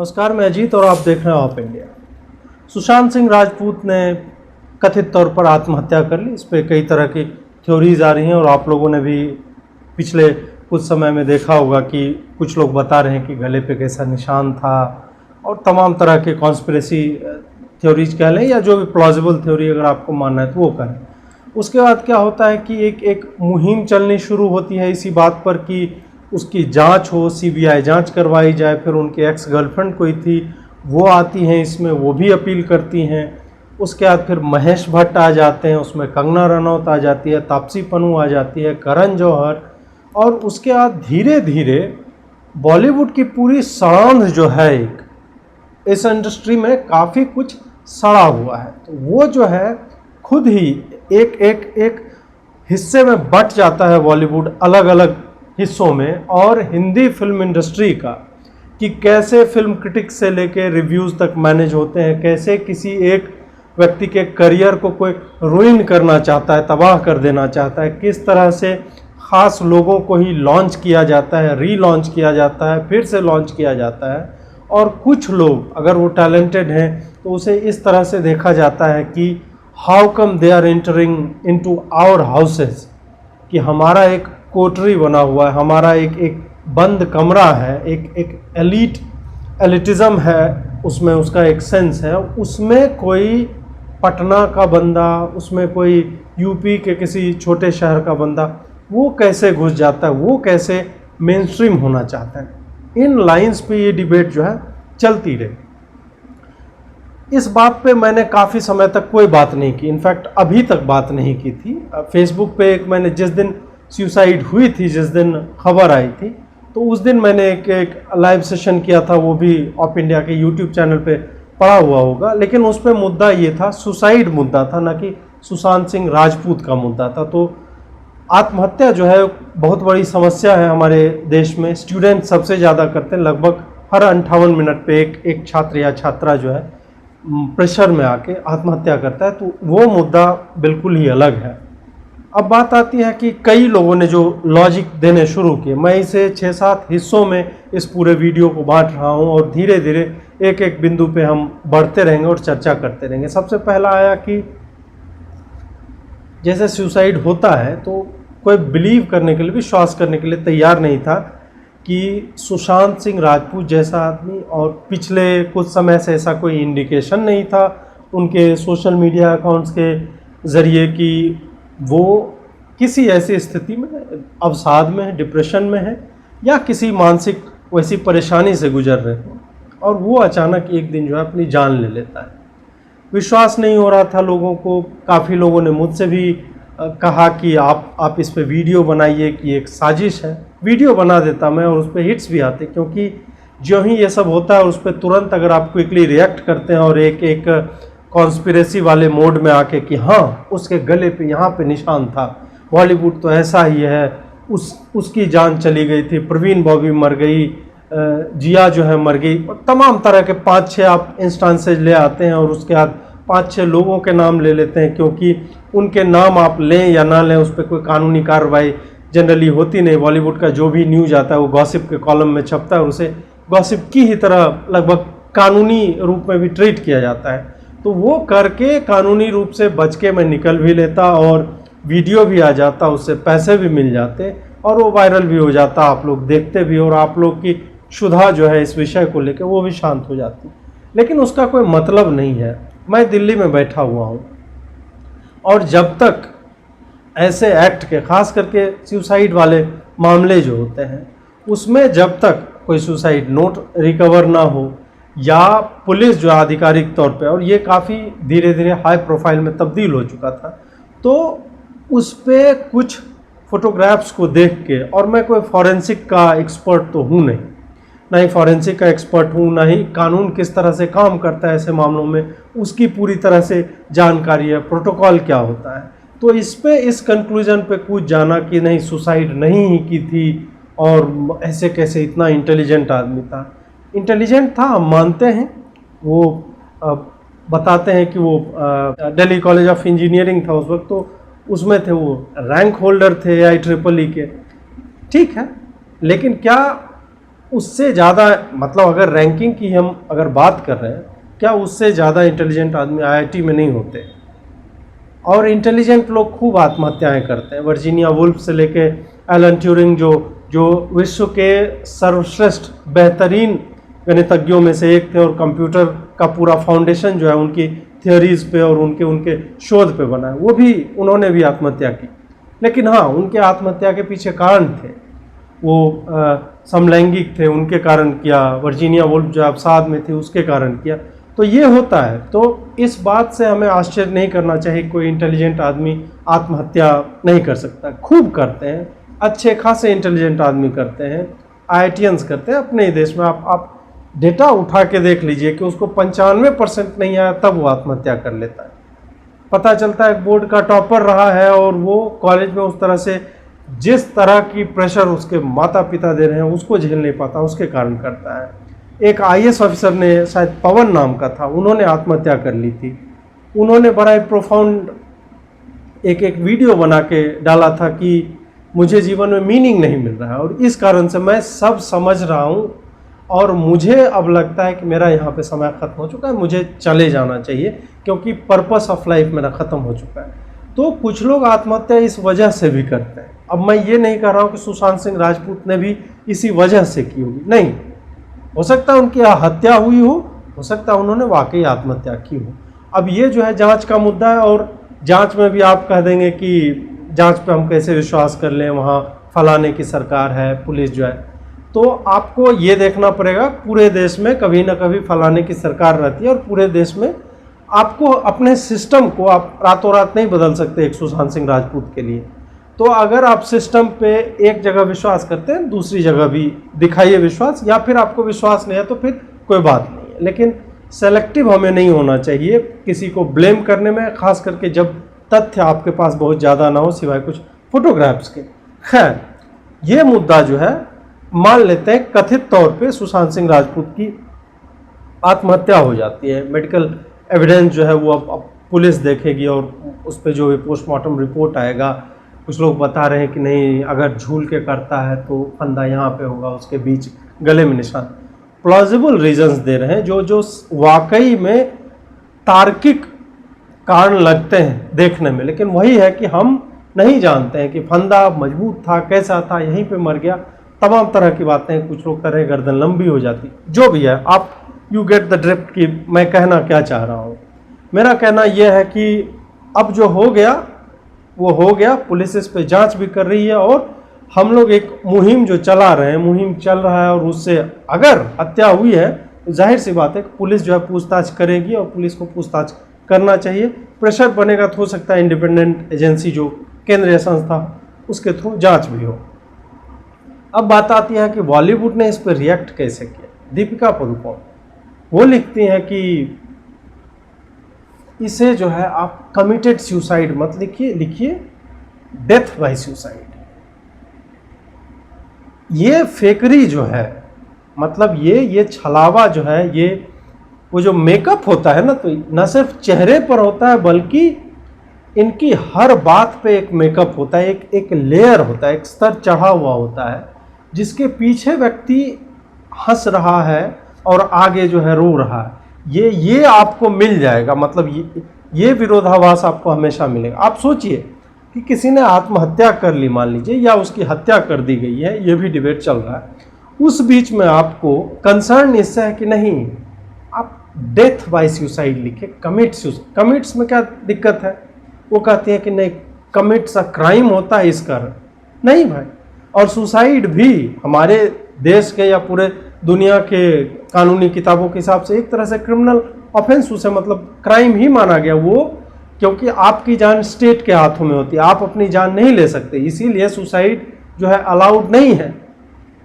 नमस्कार, मैं अजीत और आप देख रहे हैं ऑफ इंडिया। सुशांत सिंह राजपूत ने कथित तौर पर आत्महत्या कर ली। इस पर कई तरह की थ्योरीज आ रही हैं और आप लोगों ने भी पिछले कुछ समय में देखा होगा कि कुछ लोग बता रहे हैं कि गले पे कैसा निशान था और तमाम तरह के कॉन्स्पिरेसी थ्योरीज कह लें या जो भी प्लॉजिबल थ्योरी अगर आपको मानना है तो वो करें। उसके बाद क्या होता है कि एक मुहिम चलनी शुरू होती है इसी बात पर कि उसकी जांच हो, सीबीआई जांच करवाई जाए। फिर उनके एक्स गर्लफ्रेंड कोई थी वो आती हैं इसमें, वो भी अपील करती हैं। उसके बाद फिर महेश भट्ट आ जाते हैं, उसमें कंगना रनौत आ जाती है, तापसी पन्नू आ जाती है, करण जौहर, और उसके बाद धीरे धीरे बॉलीवुड की पूरी सड़ांध जो है इस इंडस्ट्री में काफ़ी कुछ सड़ा हुआ है। तो वो जो है खुद ही एक एक एक हिस्से में बट जाता है बॉलीवुड अलग अलग हिस्सों में। और हिंदी फिल्म इंडस्ट्री का कि कैसे फिल्म क्रिटिक्स से लेके रिव्यूज़ तक मैनेज होते हैं, कैसे किसी एक व्यक्ति के करियर को कोई रुइन करना चाहता है, तबाह कर देना चाहता है, किस तरह से ख़ास लोगों को ही लॉन्च किया जाता है, रीलॉन्च किया जाता है, फिर से लॉन्च किया जाता है। और कुछ लोग अगर वो टैलेंटेड हैं तो उसे इस तरह से देखा जाता है कि how come they are entering into our houses, कि हमारा एक कोठरी बना हुआ है, हमारा एक बंद कमरा है, एक एलिटिज़म है, उसमें उसका एक सेंस है। उसमें कोई पटना का बंदा, उसमें कोई यूपी के किसी छोटे शहर का बंदा वो कैसे घुस जाता है, वो कैसे मेन स्ट्रीम होना चाहता है। इन लाइंस पे ये डिबेट जो है चलती रही। इस बात पे मैंने काफ़ी समय तक कोई बात नहीं की, इनफैक्ट अभी तक बात नहीं की थी। फेसबुक पे एक मैंने जिस दिन सुसाइड हुई थी, जिस दिन खबर आई थी, तो उस दिन मैंने एक लाइव सेशन किया था, वो भी ऑफ इंडिया के यूट्यूब चैनल पे पड़ा हुआ होगा। लेकिन उस पर मुद्दा ये था, सुसाइड मुद्दा था, ना कि सुशांत सिंह राजपूत का मुद्दा था। तो आत्महत्या जो है बहुत बड़ी समस्या है हमारे देश में। स्टूडेंट सबसे ज़्यादा करते हैं, लगभग हर 58 मिनट पे एक छात्र या छात्रा जो है प्रेशर में आके आत्महत्या करता है। तो वो मुद्दा बिल्कुल ही अलग है। अब बात आती है कि कई लोगों ने जो लॉजिक देने शुरू किए, मैं इसे 6-7 हिस्सों में इस पूरे वीडियो को बांट रहा हूं और धीरे धीरे एक एक बिंदु पे हम बढ़ते रहेंगे और चर्चा करते रहेंगे। सबसे पहला आया कि जैसे सुसाइड होता है तो कोई बिलीव करने के लिए, विश्वास करने के लिए तैयार नहीं था कि सुशांत सिंह राजपूत जैसा आदमी, और पिछले कुछ समय से ऐसा कोई इंडिकेशन नहीं था उनके सोशल मीडिया अकाउंट्स के ज़रिए कि वो किसी ऐसी स्थिति में, अवसाद में है, डिप्रेशन में है या किसी मानसिक वैसी परेशानी से गुजर रहे हो, और वो अचानक एक दिन जो है अपनी जान ले लेता है। विश्वास नहीं हो रहा था लोगों को। काफ़ी लोगों ने मुझसे भी कहा कि आप इस पे वीडियो बनाइए कि एक साजिश है। वीडियो बना देता मैं और उस पर हिट्स भी आते, क्योंकि जो ही ये सब होता है उस पर तुरंत अगर आप क्विकली रिएक्ट करते हैं और एक कॉन्स्पिरेसी वाले मोड में आके कि हाँ उसके गले पे यहाँ पे निशान था, बॉलीवुड तो ऐसा ही है, उसकी जान चली गई थी, प्रवीण बॉबी मर गई, जिया जो है मर गई, तमाम तरह के 5-6 आप इंस्टांसेज ले आते हैं और उसके बाद 5-6 लोगों के नाम ले लेते हैं, क्योंकि उनके नाम आप लें या ना लें उस पर कोई कानूनी कार्रवाई जनरली होती नहीं। बॉलीवुड का जो भी न्यूज आता है वो गॉसिप के कॉलम में छपता है और उसे गॉसिप की ही तरह लगभग कानूनी रूप में भी ट्रीट किया जाता है। तो वो करके कानूनी रूप से बच के मैं निकल भी लेता और वीडियो भी आ जाता, उससे पैसे भी मिल जाते और वो वायरल भी हो जाता, आप लोग देखते भी और आप लोग की क्षुधा जो है इस विषय को लेकर वो भी शांत हो जाती। लेकिन उसका कोई मतलब नहीं है। मैं दिल्ली में बैठा हुआ हूँ और जब तक ऐसे एक्ट के, खास करके सुसाइड वाले मामले जो होते हैं उसमें जब तक कोई सुसाइड नोट रिकवर ना हो या पुलिस जो आधिकारिक तौर पे, और ये काफ़ी धीरे धीरे हाई प्रोफाइल में तब्दील हो चुका था, तो उस पे कुछ फोटोग्राफ्स को देख के, और मैं कोई फॉरेंसिक का एक्सपर्ट तो हूँ नहीं, ना ही फॉरेंसिक का एक्सपर्ट हूँ, ना ही कानून किस तरह से काम करता है ऐसे मामलों में उसकी पूरी तरह से जानकारी है, प्रोटोकॉल क्या होता है। तो इस कंक्लूजन पे कूद जाना कि नहीं सुसाइड नहीं ही की थी और ऐसे कैसे, इतना इंटेलिजेंट आदमी था। इंटेलिजेंट था हम मानते हैं, वो बताते हैं कि वो दिल्ली कॉलेज ऑफ इंजीनियरिंग था उस वक्त, तो उसमें थे, वो रैंक होल्डर थे IEEE के, ठीक है। लेकिन क्या उससे ज़्यादा, मतलब अगर रैंकिंग की हम अगर बात कर रहे हैं, क्या उससे ज़्यादा इंटेलिजेंट आदमी आईआईटी में नहीं होते? और इंटेलिजेंट लोग खूब आत्महत्याएं करते हैं। वर्जीनिया वुल्फ से लेके एलन ट्यूरिंग, जो विश्व के सर्वश्रेष्ठ बेहतरीन गणितज्ञों में से एक थे, और कंप्यूटर का पूरा फाउंडेशन जो है उनकी थियोरीज पे और उनके शोध पे बना है, वो भी, उन्होंने भी आत्महत्या की। लेकिन हाँ, उनके आत्महत्या के पीछे कारण थे, वो समलैंगिक थे, उनके कारण किया। वर्जीनिया वुल्फ जो अवसाद में थी, उसके कारण किया। तो ये होता है। तो इस बात से हमें आश्चर्य नहीं करना चाहिए, कोई इंटेलिजेंट आदमी आत्महत्या नहीं कर सकता। खूब करते हैं, अच्छे खासे इंटेलिजेंट आदमी करते हैं, आईआईटियंस करते हैं अपने ही देश में। आप डेटा उठा के देख लीजिए कि उसको 95% नहीं आया तब वो आत्महत्या कर लेता है। पता चलता है बोर्ड का टॉपर रहा है और वो कॉलेज में उस तरह से, जिस तरह की प्रेशर उसके माता पिता दे रहे हैं उसको झेल नहीं पाता, उसके कारण करता है। एक आईएएस ऑफिसर ने, शायद पवन नाम का था, उन्होंने आत्महत्या कर ली थी। उन्होंने बड़ा ही प्रोफाउंड एक वीडियो बना के डाला था कि मुझे जीवन में मीनिंग नहीं मिल रहा है और इस कारण से मैं सब समझ रहा हूँ और मुझे अब लगता है कि मेरा यहाँ पे समय ख़त्म हो चुका है, मुझे चले जाना चाहिए क्योंकि पर्पस ऑफ लाइफ मेरा ख़त्म हो चुका है। तो कुछ लोग आत्महत्या इस वजह से भी करते हैं। अब मैं ये नहीं कह रहा हूँ कि सुशांत सिंह राजपूत ने भी इसी वजह से की होगी, नहीं, हो सकता है उनकी हत्या हुई हो सकता है उन्होंने वाकई आत्महत्या की हो। अब ये जो है जांच का मुद्दा है, और जांच में भी आप कह देंगे कि जांच पे हम कैसे विश्वास कर लें, वहाँ फलाने की सरकार है, पुलिस जो है। तो आपको ये देखना पड़ेगा, पूरे देश में कभी ना कभी फलाने की सरकार रहती है और पूरे देश में आपको अपने सिस्टम को आप रातों रात नहीं बदल सकते एक सुशांत सिंह राजपूत के लिए। तो अगर आप सिस्टम पे एक जगह विश्वास करते हैं, दूसरी जगह भी दिखाइए विश्वास, या फिर आपको विश्वास नहीं है तो फिर कोई बात नहीं है। लेकिन सेलेक्टिव हमें नहीं होना चाहिए किसी को ब्लेम करने में, खास करके जब तथ्य आपके पास बहुत ज़्यादा ना हो सिवाय कुछ फोटोग्राफ्स के। खैर, ये मुद्दा जो है, मान लेते हैं कथित तौर पे सुशांत सिंह राजपूत की आत्महत्या हो जाती है, मेडिकल एविडेंस जो है वो अब पुलिस देखेगी और उस पर जो भी पोस्टमार्टम रिपोर्ट आएगा, कुछ लोग बता रहे हैं कि नहीं, अगर झूल के करता है तो फंदा यहाँ पे होगा, उसके बीच गले में निशान। प्लॉजिबल रीजंस दे रहे हैं जो वाकई में तार्किक कारण लगते हैं देखने में, लेकिन वही है कि हम नहीं जानते हैं कि फंदा मजबूत था, कैसा था, यहीं पे मर गया, तमाम तरह की बातें। कुछ लोग कह रहे हैं गर्दन लंबी हो जाती, जो भी है, आप यू गेट द ड्रिफ्ट की मैं कहना क्या चाह रहा हूँ। मेरा कहना यह है कि अब जो हो गया वो हो गया, पुलिस इस पे जांच भी कर रही है और हम लोग एक मुहिम जो चला रहे हैं, मुहिम चल रहा है, और उससे अगर हत्या हुई है तो जाहिर सी बात है कि पुलिस जो है पूछताछ करेगी और पुलिस को पूछताछ करना चाहिए। प्रेशर बनेगा तो हो सकता है इंडिपेंडेंट एजेंसी जो केंद्रीय संस्था, उसके थ्रू जांच भी हो। अब बात आती है कि बॉलीवुड ने इस पर रिएक्ट कैसे किया। दीपिका पादुकोण वो लिखती हैं कि इसे जो है आप कमिटेड सुसाइड मत लिखिए, लिखिए डेथ बाय सुसाइड। ये फेकरी जो है, मतलब ये छलावा जो है, ये वो जो मेकअप होता है ना, तो न सिर्फ चेहरे पर होता है बल्कि इनकी हर बात पे एक मेकअप होता है, एक लेयर होता है, एक स्तर चढ़ा हुआ होता है, जिसके पीछे व्यक्ति हंस रहा है और आगे जो है रो रहा है। ये आपको मिल जाएगा, मतलब ये विरोधाभास आपको हमेशा मिलेगा। आप सोचिए कि किसी ने आत्महत्या कर ली मान लीजिए, या उसकी हत्या कर दी गई है, ये भी डिबेट चल रहा है, उस बीच में आपको कंसर्न इससे है कि नहीं आप डेथ बाय सुसाइड लिखे, कमिट सुसाइड। कमिट्स में क्या दिक्कत है? वो कहती है कि नहीं, कमिट्स अ क्राइम होता है इस कारण। नहीं भाई, और सुसाइड भी हमारे देश के या पूरे दुनिया के कानूनी किताबों के हिसाब से एक तरह से क्रिमिनल ऑफेंस, उसे मतलब क्राइम ही माना गया वो, क्योंकि आपकी जान स्टेट के हाथों में होती है, आप अपनी जान नहीं ले सकते, इसीलिए सुसाइड जो है अलाउड नहीं है।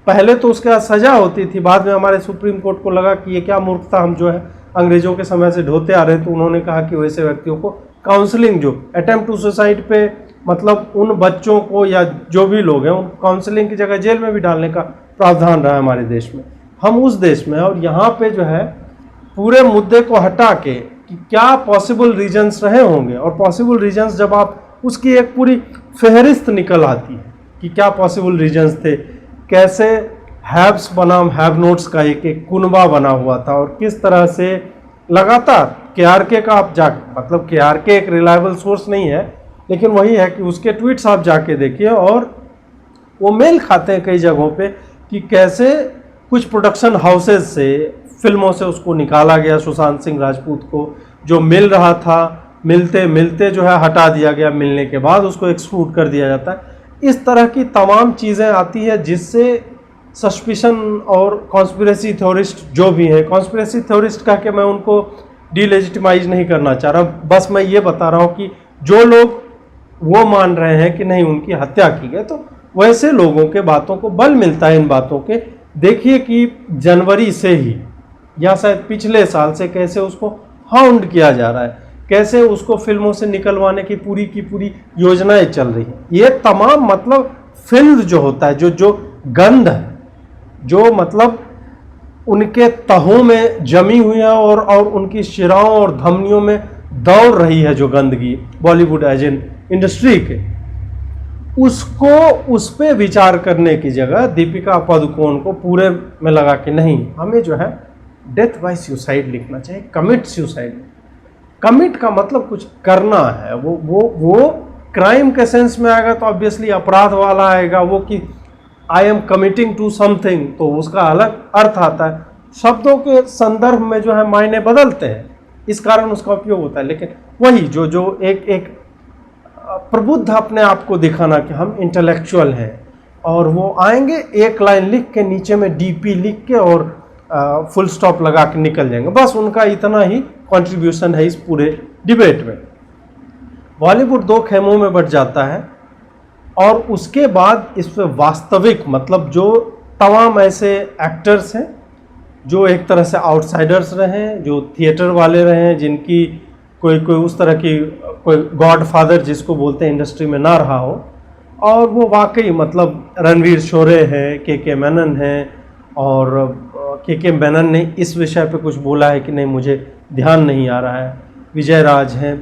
पहले तो उसके सजा होती थी, बाद में हमारे सुप्रीम कोर्ट को लगा कि ये क्या मूर्खता हम जो है अंग्रेजों के समय से ढोते आ रहे हैं, तो उन्होंने कहा कि वैसे व्यक्तियों को काउंसलिंग, जो अटेम्प्ट टू सुसाइड पे, मतलब उन बच्चों को या जो भी लोग हैं उन काउंसलिंग की जगह जेल में भी डालने का प्रावधान रहा है हमारे देश में। हम उस देश में हैं और यहाँ पे जो है पूरे मुद्दे को हटा के कि क्या पॉसिबल रीजंस रहे होंगे, और पॉसिबल रीजंस जब आप उसकी एक पूरी फहरिस्त निकल आती है कि क्या पॉसिबल रीजंस थे, कैसे हैव्स बनाम हैव नोट्स का एक एक कुनबा बना हुआ था, और किस तरह से लगातार केआरके का आप जा, मतलब केआरके एक रिलायबल सोर्स नहीं है, लेकिन वही है कि उसके ट्वीट्स आप जाके देखिए और वो मेल खाते हैं कई जगहों पे कि कैसे कुछ प्रोडक्शन हाउसेज से, फिल्मों से उसको निकाला गया सुशांत सिंह राजपूत को, जो मिल रहा था मिलते मिलते जो है हटा दिया गया, मिलने के बाद उसको एक्सक्लूड कर दिया जाता है। इस तरह की तमाम चीज़ें आती है जिससे सस्पिशन और कॉन्स्पिरेसी थ्योरिस्ट जो भी हैं, कॉन्स्पिरेसी थ्योरिस्ट कह के मैं उनको डिलेजिटिमाइज नहीं करना चाह रहा, बस मैं ये बता रहा हूँ कि जो लोग वो मान रहे हैं कि नहीं उनकी हत्या की गई, तो वैसे लोगों के बातों को बल मिलता है इन बातों के। देखिए कि जनवरी से ही या शायद पिछले साल से कैसे उसको हाउंड किया जा रहा है, कैसे उसको फिल्मों से निकलवाने की पूरी योजनाएं चल रही हैं। ये तमाम मतलब फिल्म जो होता है, जो गंध है, जो मतलब उनके तहों में जमी हुई है और उनकी शिराओं और धमनियों में दौड़ रही है, जो गंदगी बॉलीवुड एज एन इंडस्ट्री के, उसको उस पर विचार करने की जगह दीपिका पादुकोण को पूरे में लगा कि नहीं, हमें जो है डेथ बाय सुसाइड लिखना चाहिए, कमिट सुसाइड। कमिट का मतलब कुछ करना है, वो क्राइम के सेंस में आएगा तो ऑब्वियसली अपराध वाला आएगा, वो कि I am committing to something, तो उसका अलग अर्थ आता है। शब्दों के संदर्भ में जो है मायने बदलते हैं, इस कारण उसका उपयोग होता है। लेकिन वही जो एक प्रबुद्ध अपने आप को दिखाना कि हम इंटेलेक्चुअल हैं, और वो आएंगे एक लाइन लिख के नीचे में डीपी लिख के और फुल स्टॉप लगा के निकल जाएंगे, बस उनका इतना ही कंट्रीब्यूशन है इस पूरे डिबेट में। बॉलीवुड दो खेमों में बट जाता है, और उसके बाद इस पर वास्तविक मतलब जो तमाम ऐसे एक्टर्स हैं जो एक तरह से आउटसाइडर्स रहे हैं, जो थिएटर वाले रहे हैं, जिनकी कोई उस तरह की कोई गॉडफादर जिसको बोलते हैं इंडस्ट्री में ना रहा हो, और वो वाकई मतलब रणवीर शोरे है, के मेनन है, और के मेनन ने इस विषय पे कुछ बोला है कि नहीं मुझे ध्यान नहीं आ रहा है, विजय राज हैं,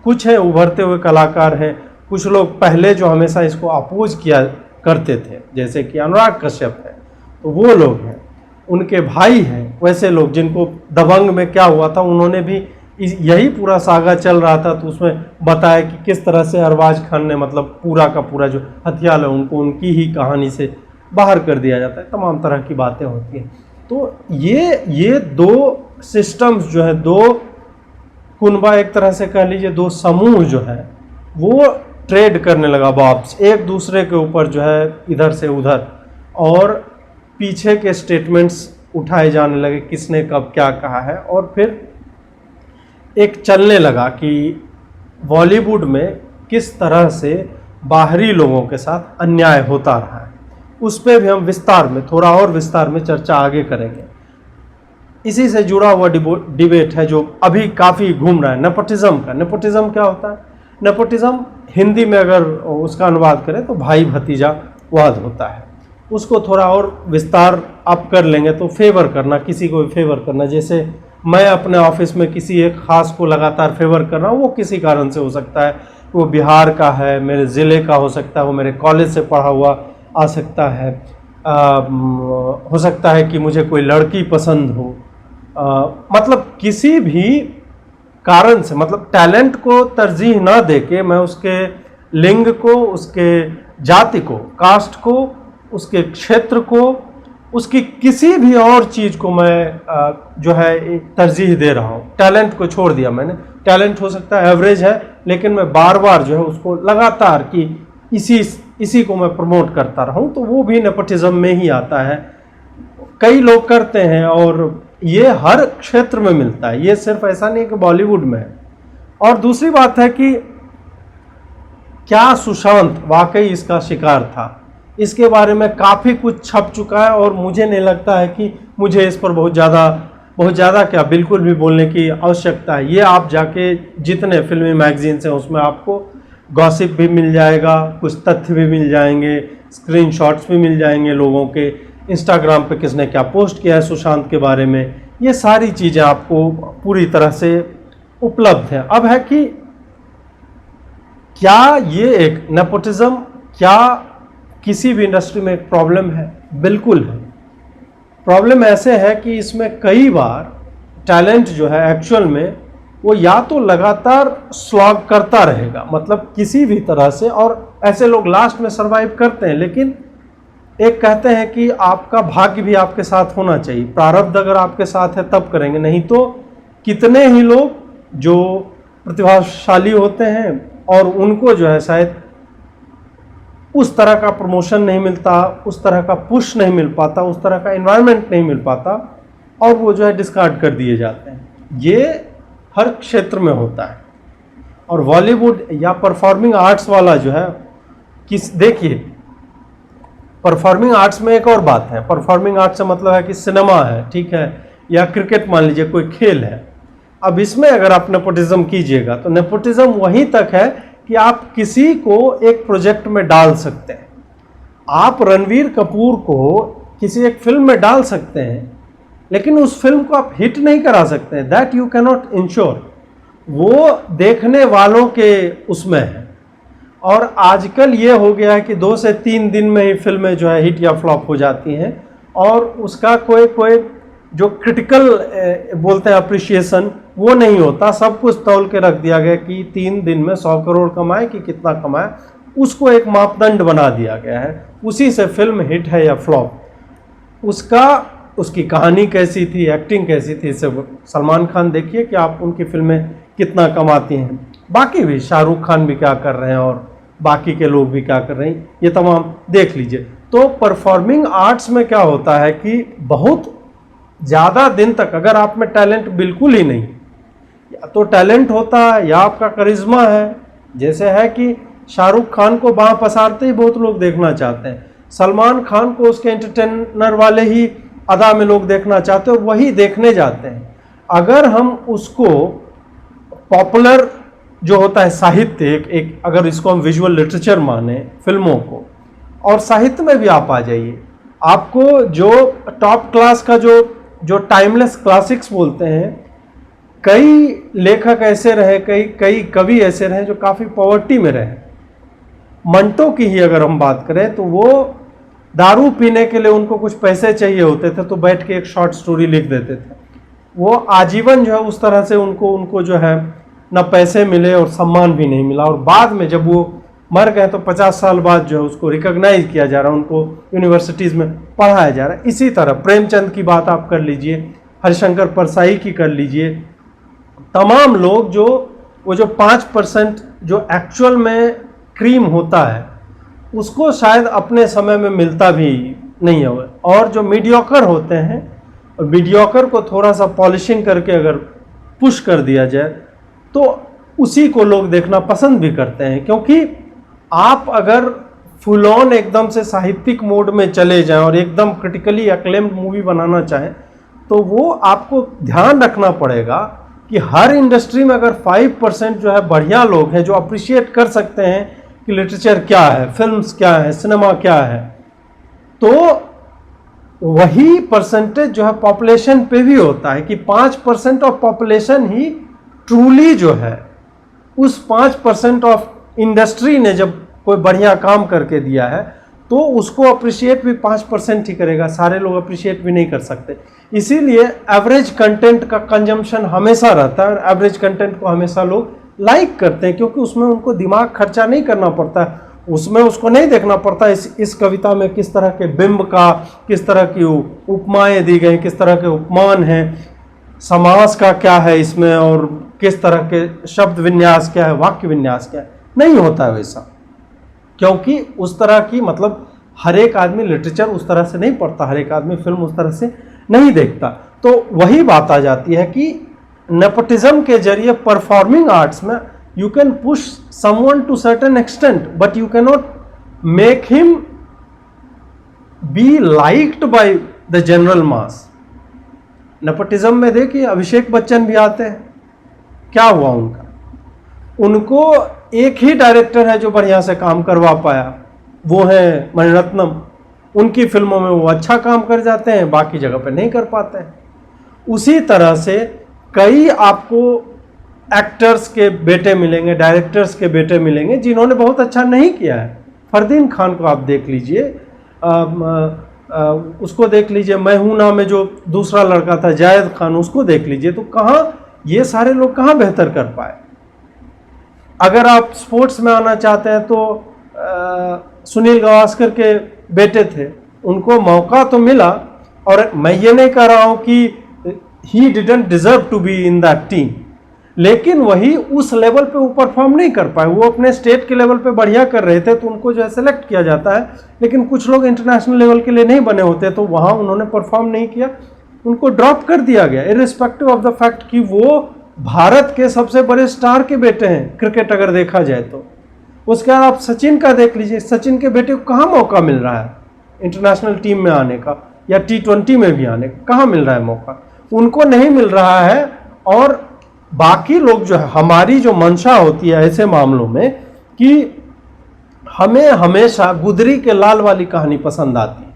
कुछ है उभरते हुए कलाकार हैं, कुछ लोग पहले जो हमेशा इसको अपोज किया करते थे जैसे कि अनुराग कश्यप है, तो वो लोग हैं, उनके भाई हैं, वैसे लोग जिनको दबंग में क्या हुआ था उन्होंने भी यही पूरा सागा चल रहा था, तो उसमें बताया कि किस तरह से अरबाज खान ने मतलब पूरा का पूरा जो हथियार है उनको उनकी ही कहानी से बाहर कर दिया जाता है, तमाम तरह की बातें होती हैं। तो ये दो सिस्टम्स जो है, दो कुनबा एक तरह से कह लीजिए, दो समूह जो है वो ट्रेड करने लगा बॉब्स एक दूसरे के ऊपर जो है इधर से उधर, और पीछे के स्टेटमेंट्स उठाए जाने लगे किसने कब क्या कहा है, और फिर एक चलने लगा कि बॉलीवुड में किस तरह से बाहरी लोगों के साथ अन्याय होता रहा है। उस पर भी हम विस्तार में, थोड़ा और विस्तार में चर्चा आगे करेंगे। इसी से जुड़ा हुआ डिबेट है जो अभी काफ़ी घूम रहा है, नेपोटिज्म का। नेपोटिज्म क्या होता है? नेपोटिज्म हिंदी में अगर उसका अनुवाद करें तो भाई भतीजा वाद होता है। उसको थोड़ा और विस्तार आप कर लेंगे तो फेवर करना, किसी को भी फेवर करना, जैसे मैं अपने ऑफिस में किसी एक खास को लगातार फेवर कर रहा हूँ, वो किसी कारण से हो सकता है, वो बिहार का है, मेरे ज़िले का हो सकता है, वो मेरे कॉलेज से पढ़ा हुआ आ सकता है, हो सकता है कि मुझे कोई लड़की पसंद हो, मतलब किसी भी कारण से, मतलब टैलेंट को तरजीह ना देके मैं उसके लिंग को, उसके जाति को, कास्ट को, उसके क्षेत्र को, उसकी किसी भी और चीज़ को मैं जो है तरजीह दे रहा हूँ। टैलेंट को छोड़ दिया मैंने, टैलेंट हो सकता है एवरेज है, लेकिन मैं बार बार जो है उसको लगातार कि इसी को मैं प्रमोट करता रहूँ, तो वो भी नेपोटिज्म में ही आता है। कई लोग करते हैं और ये हर क्षेत्र में मिलता है, ये सिर्फ ऐसा नहीं कि बॉलीवुड में है। और दूसरी बात है कि क्या सुशांत वाकई इसका शिकार था? इसके बारे में काफ़ी कुछ छप चुका है और मुझे नहीं लगता है कि मुझे इस पर बहुत ज़्यादा क्या बिल्कुल भी बोलने की आवश्यकता है। ये आप जाके जितने फिल्मी मैगजीन्स हैं उसमें आपको गॉसिप भी मिल जाएगा, कुछ तथ्य भी मिल जाएंगे, स्क्रीनशॉट्स भी मिल जाएंगे लोगों के, इंस्टाग्राम पे किसने क्या पोस्ट किया है सुशांत के बारे में, ये सारी चीज़ें आपको पूरी तरह से उपलब्ध हैं। अब है कि क्या ये एक नेपोटिज्म क्या किसी भी इंडस्ट्री में एक प्रॉब्लम है? बिल्कुल है। प्रॉब्लम ऐसे है कि इसमें कई बार टैलेंट जो है एक्चुअल में वो या तो लगातार स्लॉग करता रहेगा, मतलब किसी भी तरह से, और ऐसे लोग लास्ट में सरवाइव करते हैं। लेकिन एक कहते हैं कि आपका भाग्य भी आपके साथ होना चाहिए, प्रारब्ध अगर आपके साथ है तब करेंगे, नहीं तो कितने ही लोग जो प्रतिभाशाली होते हैं और उनको जो है शायद उस तरह का प्रमोशन नहीं मिलता, उस तरह का पुश नहीं मिल पाता, उस तरह का एनवायरनमेंट नहीं मिल पाता, और वो जो है डिस्कार्ड कर दिए जाते हैं। ये हर क्षेत्र में होता है। और बॉलीवुड या परफॉर्मिंग आर्ट्स वाला जो है, देखिए परफॉर्मिंग आर्ट्स में एक और बात है। परफॉर्मिंग आर्ट्स से मतलब है कि सिनेमा है, ठीक है, या क्रिकेट मान लीजिए, कोई खेल है। अब इसमें अगर आप नेपोटिज्म कीजिएगा तो नेपोटिज्म वहीं तक है कि आप किसी को एक प्रोजेक्ट में डाल सकते हैं। आप रणवीर कपूर को किसी एक फिल्म में डाल सकते हैं, लेकिन उस फिल्म को आप हिट नहीं करा सकते हैं। That you cannot ensure. वो देखने वालों के उसमें है। और आजकल ये हो गया है कि 2 से 3 दिन में ही फिल्में जो है हिट या फ्लॉप हो जाती हैं, और उसका कोई जो क्रिटिकल बोलते हैं अप्रिशिएशन, वो नहीं होता। सब कुछ तौल के रख दिया गया कि 3 दिन में 100 करोड़ कमाए कि कितना कमाए, उसको एक मापदंड बना दिया गया है। उसी से फिल्म हिट है या फ्लॉप। उसकी कहानी कैसी थी, एक्टिंग कैसी थी, इसे सलमान खान देखिए कि आप उनकी फिल्में कितना कमाती हैं। बाकी भी शाहरुख खान भी क्या कर रहे हैं और बाकी के लोग भी क्या कर रहे हैं, ये तमाम देख लीजिए। तो परफॉर्मिंग आर्ट्स में क्या होता है कि बहुत ज़्यादा दिन तक अगर आप में टैलेंट बिल्कुल ही नहीं, या तो टैलेंट होता है या आपका करिश्मा है, जैसे है कि शाहरुख खान को बाँह पसारते ही बहुत लोग देखना चाहते हैं, सलमान खान को उसके एंटरटेनर वाले ही अदा में लोग देखना चाहते हैं और वही देखने जाते हैं। अगर हम उसको पॉपुलर जो होता है साहित्य, एक अगर इसको हम विजुअल लिटरेचर माने फिल्मों को, और साहित्य में भी आप आ जाइए, आपको जो टॉप क्लास का जो टाइमलेस क्लासिक्स बोलते हैं, कई लेखक ऐसे रहे, कई कवि ऐसे रहे जो काफ़ी पॉवर्टी में रहे। मंटो की ही अगर हम बात करें तो वो दारू पीने के लिए उनको कुछ पैसे चाहिए होते थे तो बैठ के एक शॉर्ट स्टोरी लिख देते थे। वो आजीवन जो है उस तरह से उनको जो है ना पैसे मिले और सम्मान भी नहीं मिला, और बाद में जब वो मर गए तो 50 साल बाद जो है उसको रिकॉग्नाइज किया जा रहा है, उनको यूनिवर्सिटीज़ में पढ़ाया जा रहा है। इसी तरह प्रेमचंद की बात आप कर लीजिए, हरिशंकर परसाई की कर लीजिए, तमाम लोग जो 5% जो एक्चुअल में क्रीम होता है उसको शायद अपने समय में मिलता भी नहीं है। और जो मीडियोकर होते हैं, और मीडियोकर को थोड़ा सा पॉलिशिंग करके अगर पुश कर दिया जाए तो उसी को लोग देखना पसंद भी करते हैं। क्योंकि आप अगर फुल ऑन एकदम से साहित्यिक मोड में चले जाएं और एकदम क्रिटिकली अक्लेम्ड मूवी बनाना चाहें तो वो आपको ध्यान रखना पड़ेगा कि हर इंडस्ट्री में अगर 5% जो है बढ़िया लोग हैं जो अप्रिशिएट कर सकते हैं कि लिटरेचर क्या है, फिल्म्स क्या है, सिनेमा क्या है, तो वही परसेंटेज जो है पॉपुलेशन पे भी होता है कि 5% ऑफ पॉपुलेशन ही ट्रूली जो है उस 5% ऑफ इंडस्ट्री ने जब कोई बढ़िया काम करके दिया है तो उसको अप्रिशिएट भी 5% ही करेगा, सारे लोग अप्रिशिएट भी नहीं कर सकते। इसीलिए एवरेज कंटेंट का कंजम्पशन हमेशा रहता है और एवरेज कंटेंट को हमेशा लोग लाइक करते हैं, क्योंकि उसमें उनको दिमाग खर्चा नहीं करना पड़ता है, उसमें उसको नहीं देखना पड़ता इस कविता में किस तरह के बिंब का, किस तरह की उपमाएं दी गई, किस तरह के उपमान हैं, समास का क्या है इसमें, और किस तरह के शब्द विन्यास क्या है, वाक्य विन्यास क्या है, नहीं होता है वैसा। क्योंकि उस तरह की मतलब हर एक आदमी लिटरेचर उस तरह से नहीं पढ़ता, हर एक आदमी फिल्म उस तरह से नहीं देखता। तो वही बात आ जाती है कि नेपोटिज्म के जरिए परफॉर्मिंग आर्ट्स में you can push someone to certain extent but you can not make him be liked by the general mass. Nepotism में देखिए अभिषेक बच्चन भी आते हैं, क्या हुआ उनको एक ही डायरेक्टर है जो बढ़िया से काम करवा पाया, वो है मणिरत्नम। उनकी फिल्मों में वो अच्छा काम कर जाते हैं, बाकी जगह पे नहीं कर पाते हैं। उसी तरह से कई आपको एक्टर्स के बेटे मिलेंगे, डायरेक्टर्स के बेटे मिलेंगे जिन्होंने बहुत अच्छा नहीं किया है। फरदीन खान को आप देख लीजिए, उसको देख लीजिए, मैं हूं ना में जो दूसरा लड़का था जायद खान, उसको देख लीजिए, तो कहाँ ये सारे लोग कहाँ बेहतर कर पाए। अगर आप स्पोर्ट्स में आना चाहते हैं तो सुनील गावस्कर के बेटे थे, उनको मौका तो मिला, और मैं ये नहीं कह रहा हूं कि he didn't deserve to be in that team, लेकिन वही उस लेवल पे वो परफॉर्म नहीं कर पाए। वो अपने स्टेट के लेवल पे बढ़िया कर रहे थे तो उनको जो है सेलेक्ट किया जाता है, लेकिन कुछ लोग इंटरनेशनल लेवल के लिए नहीं बने होते तो वहाँ उन्होंने परफॉर्म नहीं किया, उनको ड्रॉप कर दिया गया, इर्रिस्पेक्टिव ऑफ द फैक्ट कि वो भारत के सबसे बड़े स्टार के बेटे हैं क्रिकेट अगर देखा जाए तो। उसके बाद आप सचिन का देख लीजिए, सचिन के बेटे को कहाँ मौका मिल रहा है इंटरनेशनल टीम में आने का या T20 में भी आने का, कहाँ मिल रहा है मौका, उनको नहीं मिल रहा है। और बाकी लोग जो है, हमारी जो मंशा होती है ऐसे मामलों में कि हमें हमेशा गुदरी के लाल वाली कहानी पसंद आती है,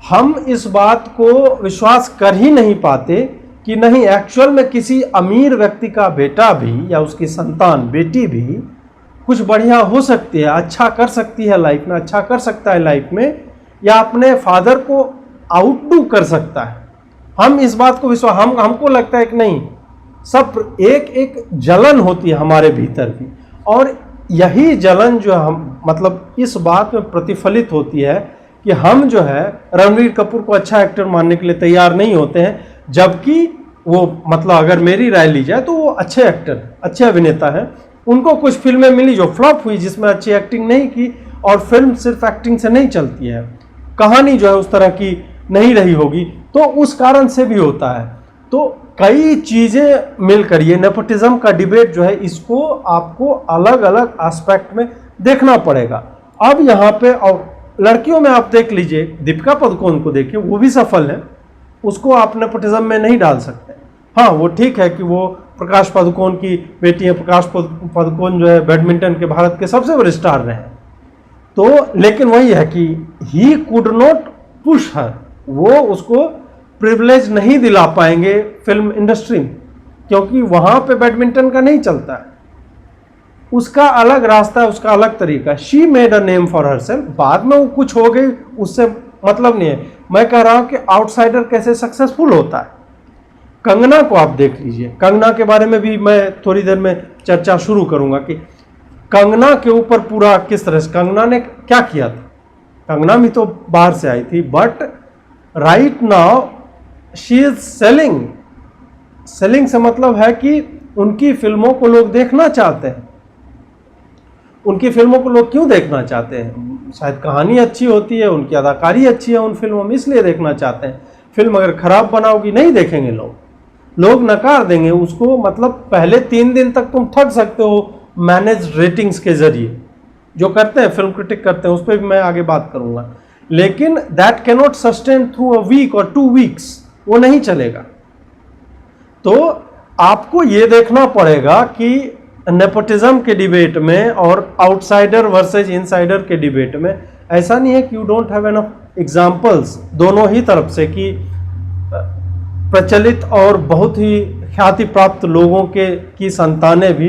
हम इस बात को विश्वास कर ही नहीं पाते कि नहीं, एक्चुअल में किसी अमीर व्यक्ति का बेटा भी या उसकी संतान बेटी भी कुछ बढ़िया हो सकती है, अच्छा कर सकती है लाइफ में, अच्छा कर सकता है लाइफ में, या अपने फादर को आउटडू कर सकता है। हम इस बात को विश्वास, हमको लगता है कि नहीं, सब एक एक जलन होती है हमारे भीतर भी, और यही जलन जो हम मतलब इस बात में प्रतिफलित होती है कि हम जो है रणवीर कपूर को अच्छा एक्टर मानने के लिए तैयार नहीं होते हैं, जबकि वो मतलब अगर मेरी राय ली जाए तो वो अच्छे एक्टर, अच्छे अभिनेता हैं। उनको कुछ फिल्में मिली जो फ्लॉप हुई, जिसमें अच्छी एक्टिंग नहीं की, और फिल्म सिर्फ एक्टिंग से नहीं चलती है, कहानी जो है उस तरह की नहीं रही होगी, तो उस कारण से भी होता है। तो कई चीज़ें मिलकर ये नेपोटिज्म का डिबेट जो है, इसको आपको अलग अलग एस्पेक्ट में देखना पड़ेगा। अब यहाँ पे और लड़कियों में आप देख लीजिए, दीपिका पादुकोण को देखिए, वो भी सफल है, उसको आप नेपोटिज्म में नहीं डाल सकते। हाँ, वो ठीक है कि वो प्रकाश पादुकोण की बेटी है, प्रकाश पादुकोण जो है बैडमिंटन के भारत के सबसे बड़े स्टार रहे हैं, तो लेकिन वही है कि ही कुड नॉट पुश हर, वो उसको प्रिविलेज नहीं दिला पाएंगे फिल्म इंडस्ट्री में, क्योंकि वहां पे बैडमिंटन का नहीं चलता है, उसका अलग रास्ता है, उसका अलग तरीका है। She made a name for herself, बाद में वो कुछ हो गई उससे मतलब नहीं है। मैं कह रहा हूं कि आउटसाइडर कैसे सक्सेसफुल होता है। कंगना को आप देख लीजिए, कंगना के बारे में भी मैं थोड़ी देर में चर्चा शुरू करूंगा कि कंगना के ऊपर पूरा किस तरह से कंगना ने क्या किया था। कंगना भी तो बाहर से आई थी, but right now she is selling. Selling से मतलब है कि उनकी फिल्मों को लोग देखना चाहते हैं। उनकी फिल्मों को लोग क्यों देखना चाहते हैं? शायद कहानी अच्छी होती है, उनकी अदाकारी अच्छी है उन फिल्मों में, इसलिए देखना चाहते हैं। फिल्म अगर खराब बनाओगी नहीं देखेंगे लोग नकार देंगे उसको। मतलब पहले 3 दिन तक तुम ठग सकते हो मैनेज रेटिंग्स के जरिए, जो करते हैं फिल्म क्रिटिक करते हैं, उस पर भी मैं आगे बात करूंगा, लेकिन that can not sustain through a week और 2 वीक्स, वो नहीं चलेगा। तो आपको ये देखना पड़ेगा कि नेपोटिज्म के डिबेट में और आउटसाइडर वर्सेज इनसाइडर के डिबेट में ऐसा नहीं है कि you don't have enough examples दोनों ही तरफ से, कि प्रचलित और बहुत ही ख्याति प्राप्त लोगों की संतानें भी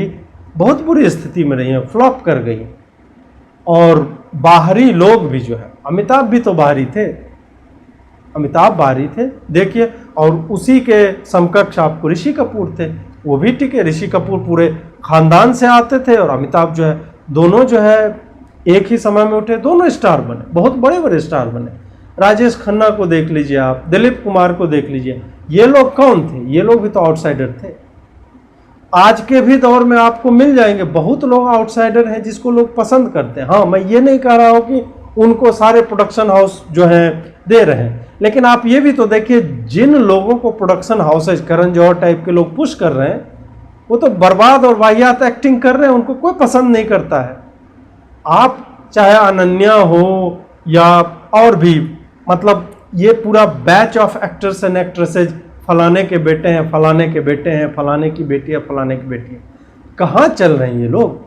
बहुत बुरी स्थिति में रही हैं, फ्लॉप कर गई, और बाहरी लोग भी जो है, अमिताभ भी तो बाहरी थे, अमिताभ बाहरी थे देखिए, और उसी के समकक्ष आपको ऋषि कपूर थे, वो भी टिके। ऋषि कपूर पूरे खानदान से आते थे और अमिताभ जो है, दोनों जो है एक ही समय में उठे, दोनों स्टार बने, बहुत बड़े बड़े स्टार बने। राजेश खन्ना को देख लीजिए आप, दिलीप कुमार को देख लीजिए, ये लोग कौन थे? ये लोग भी तो आउटसाइडर थे। आज के भी दौर में आपको मिल जाएंगे बहुत लोग आउटसाइडर हैं जिसको लोग पसंद करते हैं। हाँ, मैं ये नहीं कह रहा हूं कि उनको सारे प्रोडक्शन हाउस जो हैं दे रहे हैं, लेकिन आप ये भी तो देखिए, जिन लोगों को production houses Karan Johar type के लोग पुश कर रहे हैं, वो तो बर्बाद और वाहियात एक्टिंग कर रहे हैं, उनको कोई पसंद नहीं करता है। आप चाहे अनन्या हो या और भी, मतलब ये पूरा batch of actors and actresses, फलाने के बेटे हैं, फलाने के बेटे हैं, फलाने की बेटी है, फलाने की बेटी है, कहाँ चल रहे हैं ये लोग?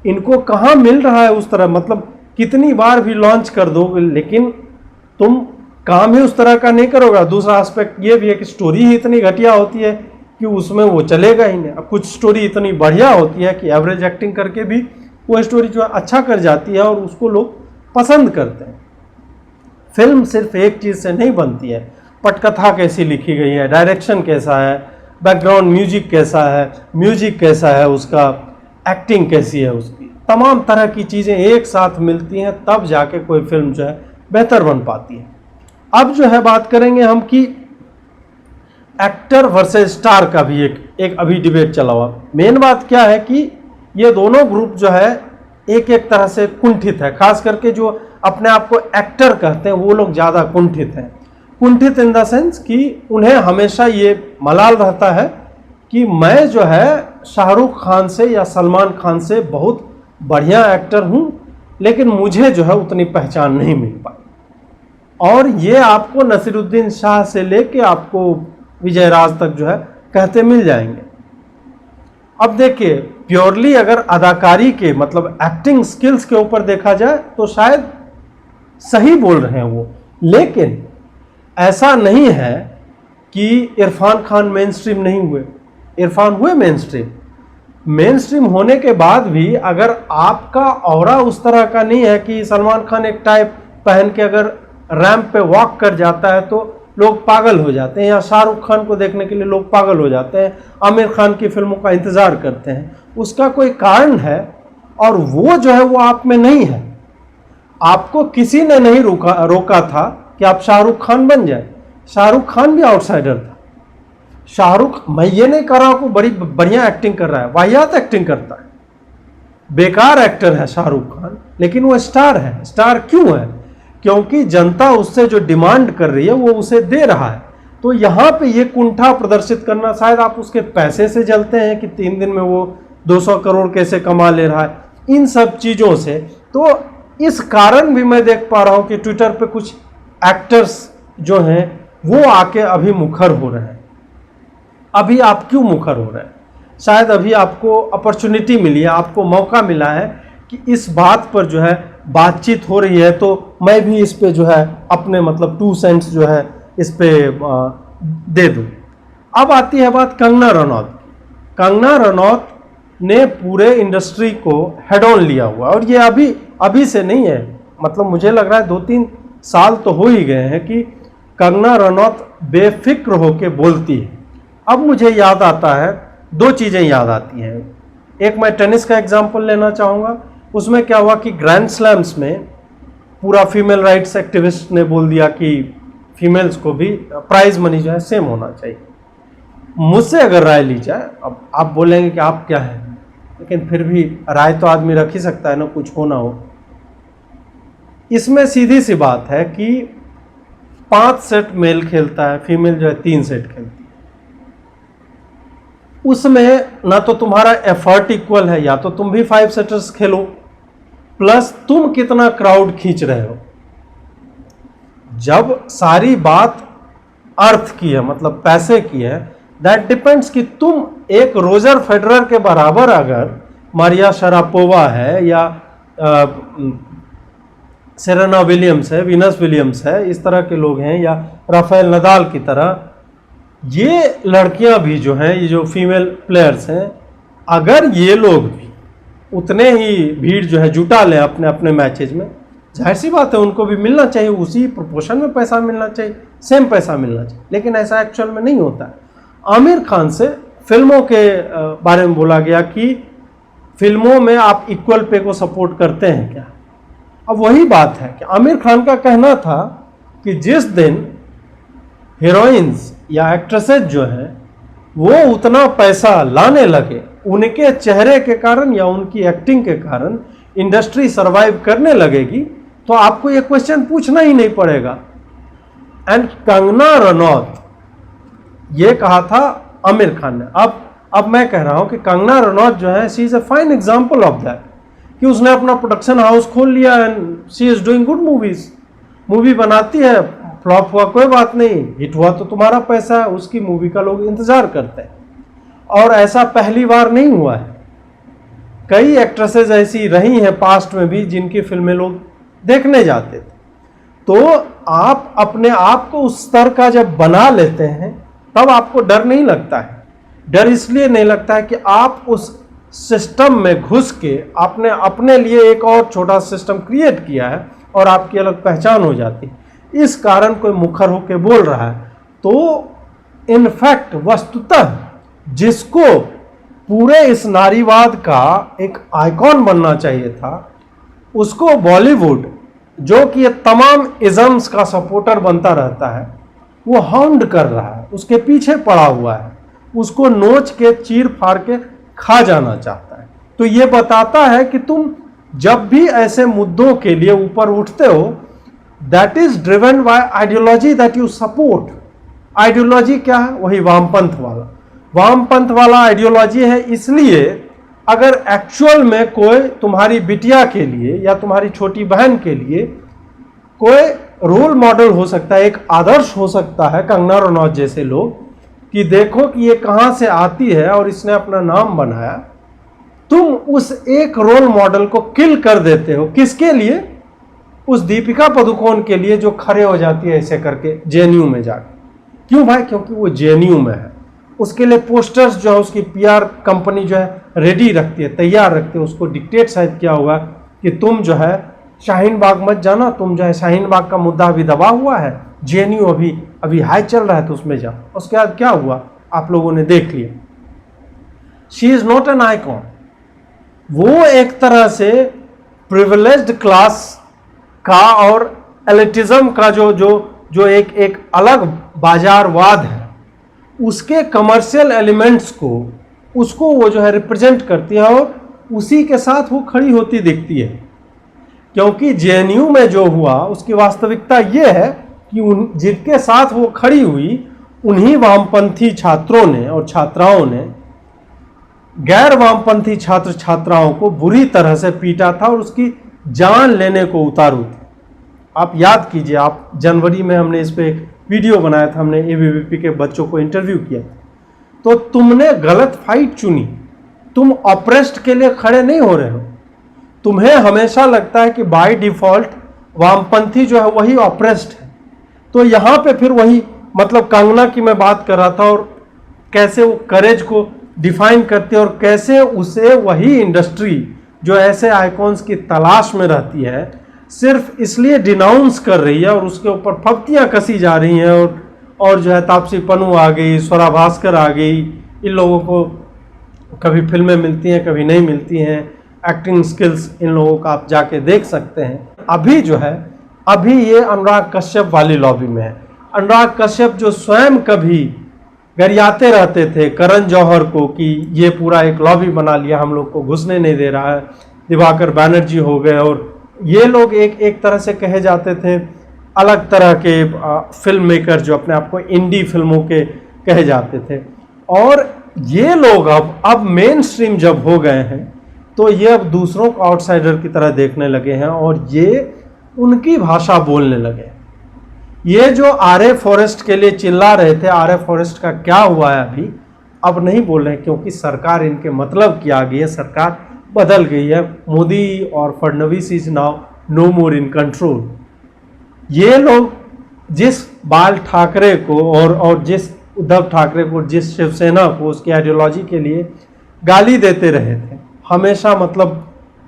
इनको कहाँ मिल रहा है उस तरह? मतलब कितनी बार भी लॉन्च कर दो, लेकिन तुम काम ही उस तरह का नहीं करोगे। दूसरा एस्पेक्ट ये भी है कि स्टोरी ही इतनी घटिया होती है कि उसमें वो चलेगा ही नहीं। अब कुछ स्टोरी इतनी बढ़िया होती है कि एवरेज एक्टिंग करके भी वो स्टोरी जो है अच्छा कर जाती है और उसको लोग पसंद करते हैं। फिल्म सिर्फ एक चीज़ से नहीं बनती है, पटकथा कैसी लिखी गई है, डायरेक्शन कैसा है, बैकग्राउंड म्यूजिक कैसा है उसका, एक्टिंग कैसी है उसकी, तमाम तरह की चीज़ें एक साथ मिलती हैं तब जाके कोई फिल्म जो है बेहतर बन पाती है। अब जो है बात करेंगे हम कि एक्टर वर्सेस स्टार का भी एक अभी डिबेट चला हुआ। मेन बात क्या है कि ये दोनों ग्रुप जो है एक एक तरह से कुंठित है, खास करके जो अपने आप को एक्टर कहते हैं वो लोग ज़्यादा कुंठित हैं। कुंठित इन द सेंस कि उन्हें हमेशा ये मलाल रहता है कि मैं जो है शाहरुख खान से या सलमान खान से बहुत बढ़िया एक्टर हूँ, लेकिन मुझे जो है उतनी पहचान नहीं मिल पाई। और ये आपको नसीरुद्दीन शाह से लेके आपको विजय राज तक जो है कहते मिल जाएंगे। अब देखिए, प्योरली अगर अदाकारी के मतलब एक्टिंग स्किल्स के ऊपर देखा जाए तो शायद सही बोल रहे हैं वो, लेकिन ऐसा नहीं है कि इरफान खान मेन स्ट्रीम नहीं हुए। इरफान हुए मेन स्ट्रीम होने के बाद भी अगर आपका ऑरा उस तरह का नहीं है कि सलमान खान एक टाइप पहन के अगर रैंप पे वॉक कर जाता है तो लोग पागल हो जाते हैं, या शाहरुख खान को देखने के लिए लोग पागल हो जाते हैं, आमिर खान की फिल्मों का इंतज़ार करते हैं, उसका कोई कारण है और वो जो है वो आप में नहीं है। आपको किसी ने नहीं रोका था कि आप शाहरुख खान बन जाए। शाहरुख खान भी आउटसाइडर था। शाहरुख, मैं ये नहीं कह रहा हूं कि बड़ी बढ़िया एक्टिंग कर रहा है, वाहियात एक्टिंग करता है, बेकार एक्टर है शाहरुख खान, लेकिन वो स्टार है। स्टार क्यों है? क्योंकि जनता उससे जो डिमांड कर रही है वो उसे दे रहा है। तो यहाँ पे ये कुंठा प्रदर्शित करना, शायद आप उसके पैसे से जलते हैं कि 3 दिन में वो 200 करोड़ कैसे कमा ले रहा है, इन सब चीज़ों से। तो इस कारण भी मैं देख पा रहा हूँ कि ट्विटर पे कुछ एक्टर्स जो हैं वो आके अभी मुखर हो रहे हैं। अभी आप क्यों मुखर हो रहे हैं? शायद अभी आपको अपॉर्चुनिटी मिली है, आपको मौका मिला है कि इस बात पर जो है बातचीत हो रही है, तो मैं भी इस पे जो है अपने मतलब 2 सेंट्स जो है इस पे दे दूं। अब आती है बात कंगना रनौत की। कंगना रनौत ने पूरे इंडस्ट्री को हेड ऑन लिया हुआ, और ये अभी से नहीं है, मतलब मुझे लग रहा है 2-3 साल तो हो ही गए हैं कि कंगना रनौत बेफिक्र होके बोलती है। अब मुझे याद आता है, 2 चीज़ें याद आती हैं। एक मैं टेनिस का एग्जाम्पल लेना चाहूँगा। उसमें क्या हुआ कि ग्रैंड स्लैम्स में पूरा फीमेल राइट्स एक्टिविस्ट ने बोल दिया कि फीमेल्स को भी प्राइज मनी जो है सेम होना चाहिए। मुझसे अगर राय ली जाए, अब आप बोलेंगे कि आप क्या है, लेकिन फिर भी राय तो आदमी रख ही सकता है ना, कुछ हो ना हो। इसमें सीधी सी बात है कि 5 सेट मेल खेलता है, फीमेल जो है 3 सेट खेलती है। उसमें ना तो तुम्हारा एफर्ट इक्वल है, या तो तुम भी 5 सेटर्स खेलो, प्लस तुम कितना क्राउड खींच रहे हो। जब सारी बात अर्थ की है, मतलब पैसे की है, दैट डिपेंड्स कि तुम एक रोजर फेडरर के बराबर अगर मारिया शरापोवा है, या सेरेना विलियम्स है, वीनस विलियम्स है, इस तरह के लोग हैं, या राफेल नदाल की तरह, ये लड़कियां भी जो हैं, ये जो फीमेल प्लेयर्स हैं, अगर ये लोग भी उतने ही भीड़ जो है जुटा लें अपने अपने मैचेज में, जाहिर सी बात है उनको भी मिलना चाहिए, उसी प्रोपोर्शन में पैसा मिलना चाहिए, सेम पैसा मिलना चाहिए। लेकिन ऐसा एक्चुअल में नहीं होता है। आमिर खान से फिल्मों के बारे में बोला गया कि फिल्मों में आप इक्वल पे को सपोर्ट करते हैं क्या? अब वही बात है कि आमिर खान का कहना था कि जिस दिन हीरोइंस या एक्ट्रेसेस जो हैं वो उतना पैसा लाने लगे, उनके चेहरे के कारण या उनकी एक्टिंग के कारण इंडस्ट्री सरवाइव करने लगेगी, तो आपको ये क्वेश्चन पूछना ही नहीं पड़ेगा। एंड कंगना रनौत, ये कहा था आमिर खान ने। अब मैं कह रहा हूं कि कंगना रनौत जो है, she is a fine example of that, कि उसने अपना प्रोडक्शन हाउस खोल लिया and she is doing good movies. Movie बनाती है, फ्लॉप हुआ कोई बात नहीं, हिट हुआ तो तुम्हारा पैसा है, उसकी मूवी का लोग इंतजार करते हैं। और ऐसा पहली बार नहीं हुआ है, कई एक्ट्रेसेस ऐसी रही हैं पास्ट में भी जिनकी फिल्में लोग देखने जाते थे। तो आप अपने आप को उस स्तर का जब बना लेते हैं तब आपको डर नहीं लगता है। डर इसलिए नहीं लगता है कि आप उस सिस्टम में घुस के आपने अपने लिए एक और छोटा सिस्टम क्रिएट किया है और आपकी अलग पहचान हो जाती है। इस कारण कोई मुखर होकर बोल रहा है। तो इनफैक्ट वस्तुतः जिसको पूरे इस नारीवाद का एक आइकॉन बनना चाहिए था, उसको बॉलीवुड, जो कि ये तमाम इज़म्स का सपोर्टर बनता रहता है, वो हाउंड कर रहा है, उसके पीछे पड़ा हुआ है, उसको नोच के चीर फाड़ के खा जाना चाहता है। तो ये बताता है कि तुम जब भी ऐसे मुद्दों के लिए ऊपर उठते हो, that is driven by ideology that you support. Ideology क्या है? वही वामपंथ वाला आइडियोलॉजी है। इसलिए अगर एक्चुअल में कोई तुम्हारी बिटिया के लिए या तुम्हारी छोटी बहन के लिए कोई रोल मॉडल हो सकता है, एक आदर्श हो सकता है, कंगना रनौत जैसे लोग, कि देखो कि ये कहां से आती है और इसने अपना नाम बनाया, तुम उस एक रोल मॉडल को किल कर देते हो। किसके लिए? उस दीपिका पादुकोण के लिए, जो खड़े हो जाती है ऐसे करके जेएनयू में जाकर। क्यों भाई? क्योंकि वो जेएनयू में है। उसके लिए पोस्टर्स जो है उसकी पीआर कंपनी जो है रेडी रखती है, तैयार रखती है। उसको डिक्टेट शायद किया होगा कि तुम जो है शाहीन बाग मत जाना, तुम जो है शाहीन बाग का मुद्दा अभी दबा हुआ है, जेएनयू अभी हाई चल रहा है तो उसमें जाओ। उसके बाद क्या हुआ आप लोगों ने देख लिया। She is not an icon. वो एक तरह से प्रिविलेज्ड क्लास का और एलिटिज्म का जो एक अलग बाजारवाद है, उसके कमर्शियल एलिमेंट्स को, उसको वो जो है रिप्रेजेंट करती है और उसी के साथ वो खड़ी होती दिखती है। क्योंकि जेएनयू में जो हुआ उसकी वास्तविकता ये है कि जिनके साथ वो खड़ी हुई, उन्हीं वामपंथी छात्रों ने और छात्राओं ने गैर वामपंथी छात्र छात्राओं को बुरी तरह से पीटा था और उसकी जान लेने को उतारू थे। आप याद कीजिए, आप जनवरी में हमने इस पे एक वीडियो बनाया था, हमने एबीवीपी के बच्चों को इंटरव्यू किया था। तो तुमने गलत फाइट चुनी, तुम ऑप्रेस्ड के लिए खड़े नहीं हो रहे हो। तुम्हें हमेशा लगता है कि बाय डिफॉल्ट वामपंथी जो है वही ऑप्रेस्ड है। तो यहाँ पे फिर वही, मतलब कंगना की मैं बात कर रहा था और कैसे वो करेज को डिफाइन करती है और कैसे उसे वही इंडस्ट्री जो ऐसे आइकॉन्स की तलाश में रहती है, सिर्फ इसलिए डिनाउंस कर रही है और उसके ऊपर फब्तियां कसी जा रही हैं। और जो है तापसी पन्नू आ गई, स्वरा भास्कर आ गई, इन लोगों को कभी फिल्में मिलती हैं कभी नहीं मिलती हैं। एक्टिंग स्किल्स इन लोगों का आप जाके देख सकते हैं। अभी जो है, अभी ये अनुराग कश्यप वाली लॉबी में है। अनुराग कश्यप जो स्वयं कभी गरियाते रहते थे करण जौहर को कि ये पूरा एक लॉबी बना लिया, हम लोग को घुसने नहीं दे रहा है, दिवाकर बैनर्जी हो गए, और ये लोग एक तरह से कहे जाते थे अलग तरह के फिल्म मेकर जो अपने आप को इंडी फिल्मों के कहे जाते थे। और ये लोग अब मेन स्ट्रीम जब हो गए हैं तो ये अब दूसरों को आउटसाइडर की तरह देखने लगे हैं और ये उनकी भाषा बोलने लगे। ये जो आरए फॉरेस्ट के लिए चिल्ला रहे थे, आरए फॉरेस्ट का क्या हुआ है अभी, अब नहीं बोल रहे हैं क्योंकि सरकार इनके मतलब की आ गई है, सरकार बदल गई है। मोदी और Fadnavis is now no more in control. ये लोग जिस बाल ठाकरे को और जिस उद्धव ठाकरे को, जिस शिवसेना को उसकी आइडियोलॉजी के लिए गाली देते रहे थे, हमेशा मतलब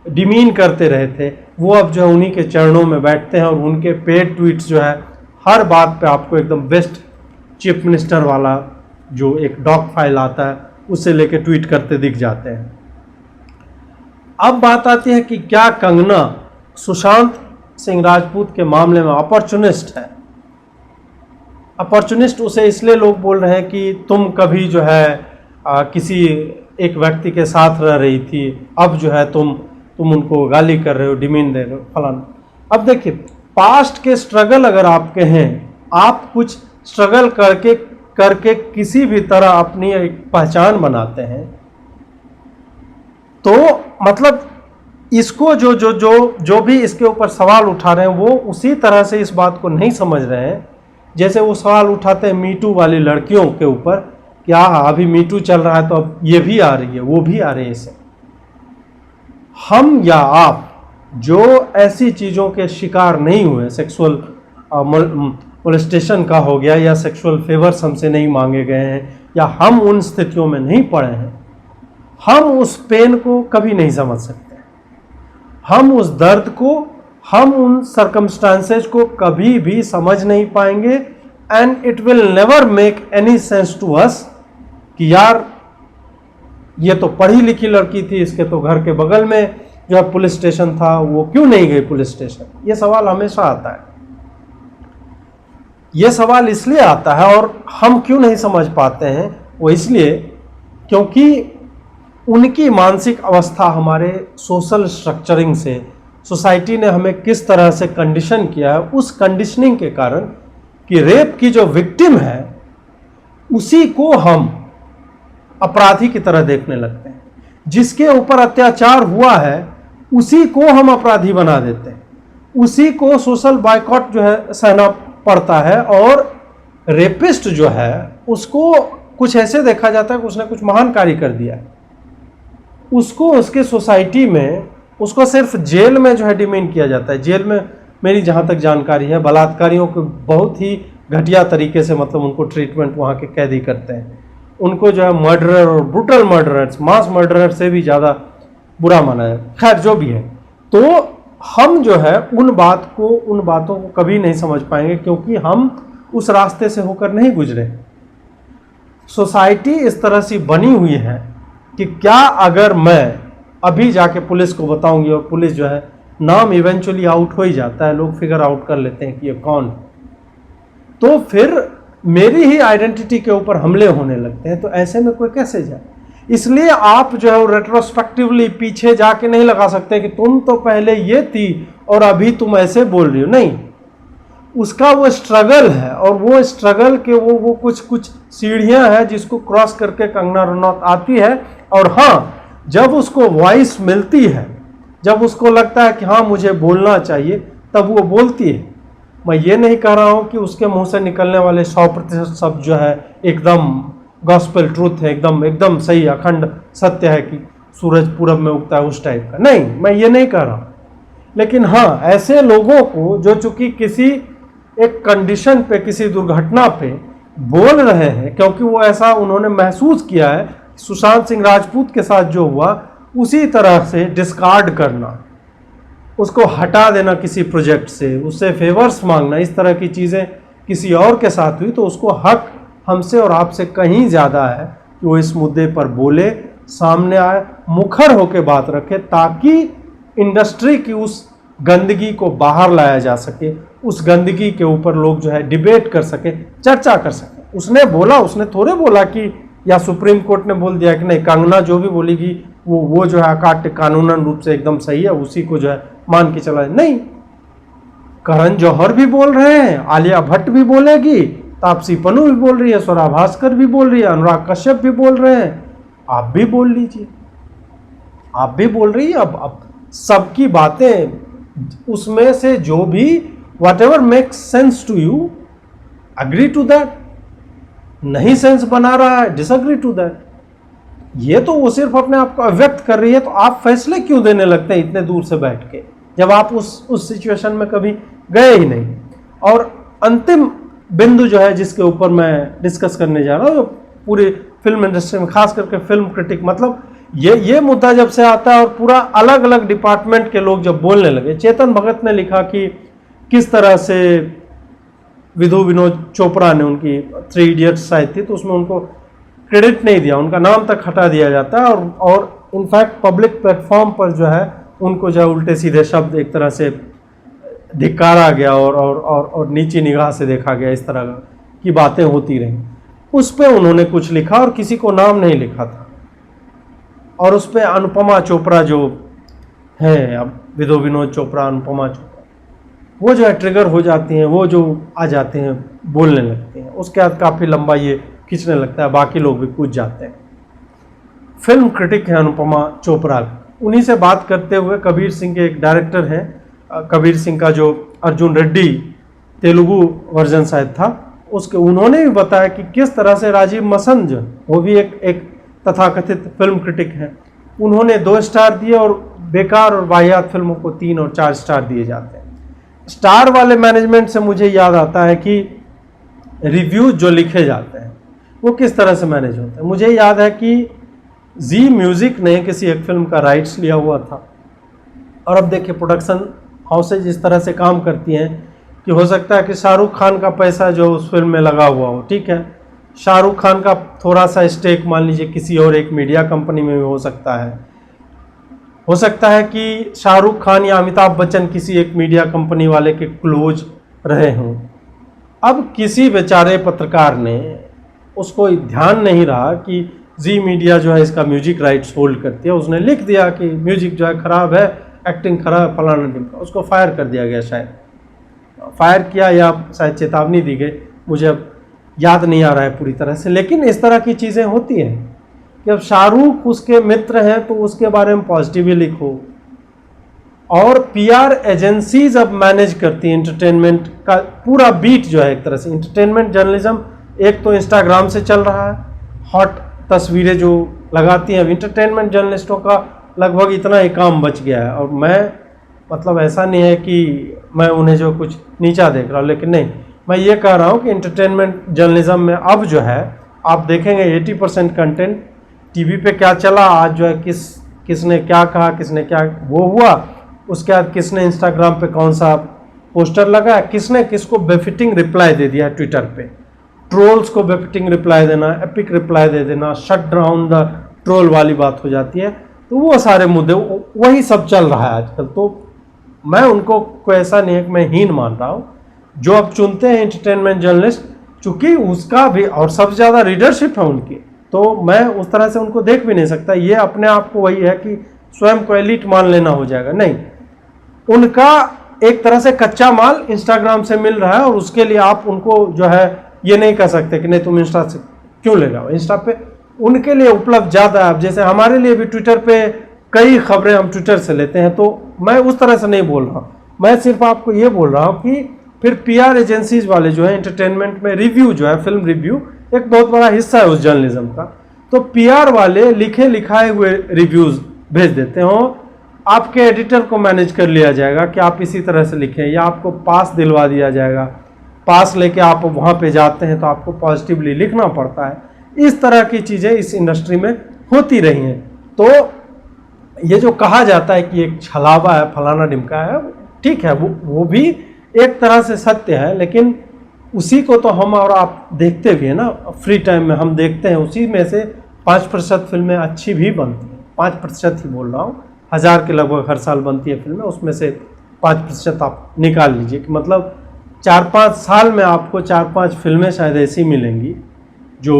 डिमीन करते रहे थे, वो अब जो है उन्हीं के चरणों में बैठते हैं और उनके पेड ट्वीट्स जो है हर बात पे आपको एकदम बेस्ट चीफ मिनिस्टर वाला जो एक डॉग फाइल आता है उससे लेके ट्वीट करते दिख जाते हैं। अब बात आती है कि क्या कंगना सुशांत सिंह राजपूत के मामले में अपॉर्चुनिस्ट है। अपॉर्चुनिस्ट उसे इसलिए लोग बोल रहे हैं कि तुम कभी जो है किसी एक व्यक्ति के साथ रह रही थी, अब जो है तुम उनको गाली कर रहे हो, डिमीन दे रहे हो, फलाना। अब देखिए, पास्ट के स्ट्रगल अगर आप कहें, आप कुछ स्ट्रगल करके किसी भी तरह अपनी एक पहचान बनाते हैं, तो मतलब इसको जो भी इसके ऊपर सवाल उठा रहे हैं वो उसी तरह से इस बात को नहीं समझ रहे हैं जैसे वो सवाल उठाते हैं मीटू वाली लड़कियों के ऊपर कि हाँ अभी मीटू चल रहा है तो अब ये भी आ रही है, वो भी आ रही है। इसे हम या आप जो ऐसी चीज़ों के शिकार नहीं हुए, सेक्सुअल मोलेस्टेशन का हो गया या सेक्सुअल फेवर्स हमसे नहीं मांगे गए हैं या हम उन स्थितियों में नहीं पड़े हैं, हम उस पेन को कभी नहीं समझ सकते। हम उस दर्द को हम उन सर्कमस्टांसेज को कभी भी समझ नहीं पाएंगे and it will never make any sense to us कि यार ये तो पढ़ी लिखी लड़की थी, इसके तो घर के बगल में जो है पुलिस स्टेशन था, वो क्यों नहीं गई पुलिस स्टेशन। ये सवाल हमेशा आता है। ये सवाल इसलिए आता है और हम क्यों नहीं समझ पाते हैं, वो इसलिए क्योंकि उनकी मानसिक अवस्था हमारे सोशल स्ट्रक्चरिंग से, सोसाइटी ने हमें किस तरह से कंडीशन किया है, उस कंडीशनिंग के कारण कि रेप की जो विक्टिम है उसी को हम अपराधी की तरह देखने लगते हैं, जिसके ऊपर अत्याचार हुआ है उसी को हम अपराधी बना देते हैं, उसी को सोशल बायकॉट जो है सहना पड़ता है, और रेपिस्ट जो है उसको कुछ ऐसे देखा जाता है कि उसने कुछ महान कार्य कर दिया है, उसको उसके सोसाइटी में उसको सिर्फ जेल में जो है डिमेन किया जाता है। जेल में मेरी जहाँ तक जानकारी है बलात्कारियों को बहुत ही घटिया तरीके से मतलब उनको ट्रीटमेंट वहाँ के कैदी करते हैं, उनको जो है मर्डरर और ब्रूटल मर्डरर्स, मास मर्डरर से भी ज़्यादा बुरा माना है। खैर जो भी है, तो हम जो है उन बातों को कभी नहीं समझ पाएंगे क्योंकि हम उस रास्ते से होकर नहीं गुजरे। सोसाइटी इस तरह से बनी हुई है कि क्या अगर मैं अभी जाके पुलिस को बताऊंगी और पुलिस जो है नाम इवेंचुअली आउट हो ही जाता है, लोग फिगर आउट कर लेते हैं कि ये कौन है, तो फिर मेरी ही आइडेंटिटी के ऊपर हमले होने लगते हैं। तो ऐसे में कोई कैसे जाए। इसलिए आप जो है रेट्रोस्पेक्टिवली पीछे जाके नहीं लगा सकते कि तुम तो पहले ये थी और अभी तुम ऐसे बोल रही हो। नहीं, उसका वो स्ट्रगल है और वो स्ट्रगल के वो कुछ सीढ़ियां हैं जिसको क्रॉस करके कंगना रनौत आती है। और हाँ, जब उसको वॉइस मिलती है, जब उसको लगता है कि हाँ मुझे बोलना चाहिए, तब वो बोलती है। मैं ये नहीं कह रहा हूँ कि उसके मुंह से निकलने वाले 100% शब्द जो है एकदम गॉस्पेल ट्रूथ है, एकदम सही अखंड सत्य है कि सूरज पूरब में उगता है उस टाइप का। नहीं, मैं ये नहीं कह रहा। लेकिन हाँ, ऐसे लोगों को जो चूंकि किसी एक कंडीशन पे, किसी दुर्घटना पे बोल रहे हैं क्योंकि वो ऐसा उन्होंने महसूस किया है, सुशांत सिंह राजपूत के साथ जो हुआ उसी तरह से डिस्कार्ड करना, उसको हटा देना किसी प्रोजेक्ट से, उससे फेवर्स मांगना, इस तरह की चीज़ें किसी और के साथ हुई तो उसको हक हमसे और आपसे कहीं ज़्यादा है कि वो इस मुद्दे पर बोले, सामने आए, मुखर होकर बात रखे, ताकि इंडस्ट्री की उस गंदगी को बाहर लाया जा सके, उस गंदगी के ऊपर लोग जो है डिबेट कर सके, चर्चा कर सके। उसने बोला, उसने थोड़े बोला कि या सुप्रीम कोर्ट ने बोल दिया कि नहीं, कंगना जो भी बोलेगी वो जो है कानूनन रूप से एकदम सही है, उसी को जो है मान के चला। नहीं, करण जौहर भी बोल रहे हैं, आलिया भट्ट भी बोलेगी, तापसी पन्नू भी बोल रही है, स्वरा भास्कर भी बोल रही है, अनुराग कश्यप भी बोल रहे हैं, आप भी बोल लीजिए, आप भी बोल रही है। अब सबकी बातें, उसमें से जो भी whatever makes sense to you, agree to that. नहीं सेंस बना रहा है, डिसअग्री टू दैट। ये तो वो सिर्फ अपने आप को अव्यक्त कर रही है, तो आप फैसले क्यों देने लगते हैं इतने दूर से बैठ के, जब आप उस सिचुएशन में कभी गए ही नहीं। और अंतिम बिंदु जो है जिसके ऊपर मैं डिस्कस करने जा रहा हूँ, पूरी फिल्म इंडस्ट्री में, खास करके फिल्म क्रिटिक, मतलब ये मुद्दा जब से आता है और पूरा अलग अलग डिपार्टमेंट के लोग जब बोलने लगे। चेतन भगत ने लिखा कि किस तरह से विधु विनोद चोपड़ा ने, उनकी 3 इडियट्स आई थी, तो उसमें उनको क्रेडिट नहीं दिया, उनका नाम तक हटा दिया जाता है, और इनफैक्ट पब्लिक प्लेटफॉर्म पर जो है उनको जो उल्टे सीधे शब्द एक तरह से धिक्कारा गया और नीची निगाह से देखा गया, इस तरह की बातें होती रहीं। उस पर उन्होंने कुछ लिखा और किसी को नाम नहीं लिखा था, और उस पर अनुपमा चोपड़ा जो है, अब विधु विनोद चोपड़ा, अनुपमा चोपड़ा, वो जो है ट्रिगर हो जाती हैं, वो जो आ जाते हैं, बोलने लगते हैं, उसके बाद काफ़ी लंबा ये खींचने लगता है, बाकी लोग भी कूद जाते हैं। फिल्म क्रिटिक है अनुपमा चोपड़ा। उन्हीं से बात करते हुए कबीर सिंह के एक डायरेक्टर हैं, कबीर सिंह का जो अर्जुन रेड्डी तेलुगु वर्जन शायद था, उसके उन्होंने भी बताया कि किस तरह से राजीव मसंद, वो भी एक तथाकथित फिल्म क्रिटिक हैं, उन्होंने 2 स्टार दिए और बेकार और वाहियात फिल्मों को 3 और 4 स्टार दिए जाते हैं। स्टार वाले मैनेजमेंट से मुझे याद आता है कि रिव्यूज जो लिखे जाते हैं वो किस तरह से मैनेज होते हैं। मुझे याद है कि जी म्यूजिक ने किसी एक फिल्म का राइट्स लिया हुआ था, और अब देखिए प्रोडक्शन हाउसेज इस तरह से काम करती हैं कि हो सकता है कि शाहरुख खान का पैसा जो उस फिल्म में लगा हुआ हो, ठीक है, शाहरुख खान का थोड़ा सा स्टेक मान लीजिए किसी और एक मीडिया कंपनी में भी हो सकता है। हो सकता है कि शाहरुख खान या अमिताभ बच्चन किसी एक मीडिया कंपनी वाले के क्लोज रहे हों। अब किसी बेचारे पत्रकार ने, उसको ध्यान नहीं रहा कि जी मीडिया जो है इसका म्यूजिक राइट्स होल्ड करती है, उसने लिख दिया कि म्यूजिक जो है ख़राब है, एक्टिंग खराब, फलाना ढिमका, उसको फायर कर दिया गया। शायद फायर किया या शायद चेतावनी दी गई, मुझे अब याद नहीं आ रहा है पूरी तरह से। लेकिन इस तरह की चीज़ें होती हैं कि अब शाहरुख उसके मित्र हैं तो उसके बारे में पॉजिटिवली लिखो, और पीआर एजेंसीज अब मैनेज करती हैं एंटरटेनमेंट का पूरा बीट जो है। एक तरह से एंटरटेनमेंट जर्नलिज्म एक तो इंस्टाग्राम से चल रहा है, हॉट तस्वीरें जो लगाती हैं। अब एंटरटेनमेंट जर्नलिस्टों का लगभग इतना ही काम बच गया है। और मैं मतलब ऐसा नहीं है कि मैं उन्हें जो कुछ नीचा देख रहा हूँ, लेकिन नहीं, मैं ये कह रहा हूँ कि एंटरटेनमेंट जर्नलिज्म में अब जो है आप देखेंगे 80% कंटेंट टीवी पे क्या चला, आज जो है किसने क्या कहा, किसने क्या वो हुआ, उसके बाद किसने इंस्टाग्राम पे कौन सा पोस्टर लगाया, किसने किसको बेफिटिंग रिप्लाई दे दिया ट्विटर पे, ट्रोल्स को बेफिटिंग रिप्लाई देना, एपिक रिप्लाई दे देना, शट डाउन द ट्रोल वाली बात हो जाती है। तो वो सारे मुद्दे वही सब चल रहा है आजकल। तो मैं उनको कोई ऐसा नहीं है कि मैं हीन मान रहा हूँ, जो अब चुनते हैं एंटरटेनमेंट जर्नलिस्ट, चूंकि उसका भी और सबसे ज़्यादा रीडरशिप है उनकी, तो मैं उस तरह से उनको देख भी नहीं सकता। ये अपने आप को वही है कि स्वयं को एलिट मान लेना हो जाएगा, नहीं, उनका एक तरह से कच्चा माल इंस्टाग्राम से मिल रहा है, और उसके लिए आप उनको जो है ये नहीं कह सकते कि नहीं तुम इंस्टा से क्यों ले रहे हो। इंस्टा पे उनके लिए उपलब्ध ज़्यादा है। अब जैसे हमारे लिए भी ट्विटर पे कई खबरें हम ट्विटर से लेते हैं, तो मैं उस तरह से नहीं बोल रहा हूँ। मैं सिर्फ आपको ये बोल रहा हूँ कि फिर पीआर एजेंसीज वाले जो है एंटरटेनमेंट में रिव्यू जो है, फिल्म रिव्यू एक बहुत बड़ा हिस्सा है उस जर्नलिज्म का, तो पीआर वाले लिखे लिखाए हुए रिव्यूज़ भेज देते हो, आपके एडिटर को मैनेज कर लिया जाएगा कि आप इसी तरह से लिखें, या आपको पास दिलवा दिया जाएगा, पास लेके आप वहाँ पे जाते हैं तो आपको पॉजिटिवली लिखना पड़ता है। इस तरह की चीज़ें इस इंडस्ट्री में होती रही हैं। तो ये जो कहा जाता है कि एक छलावा है, फलाना ढिमका है, ठीक है, वो भी एक तरह से सत्य है, लेकिन उसी को तो हम और आप देखते भी हैं ना, फ्री टाइम में हम देखते हैं। उसी में से 5% फिल्में अच्छी भी बनती हैं, 5% ही बोल रहा हूँ, 1000 के लगभग हर साल बनती है फिल्में, उसमें से 5% आप निकाल लीजिए कि मतलब 4-5 साल में आपको 4-5 फिल्में शायद ऐसी मिलेंगी जो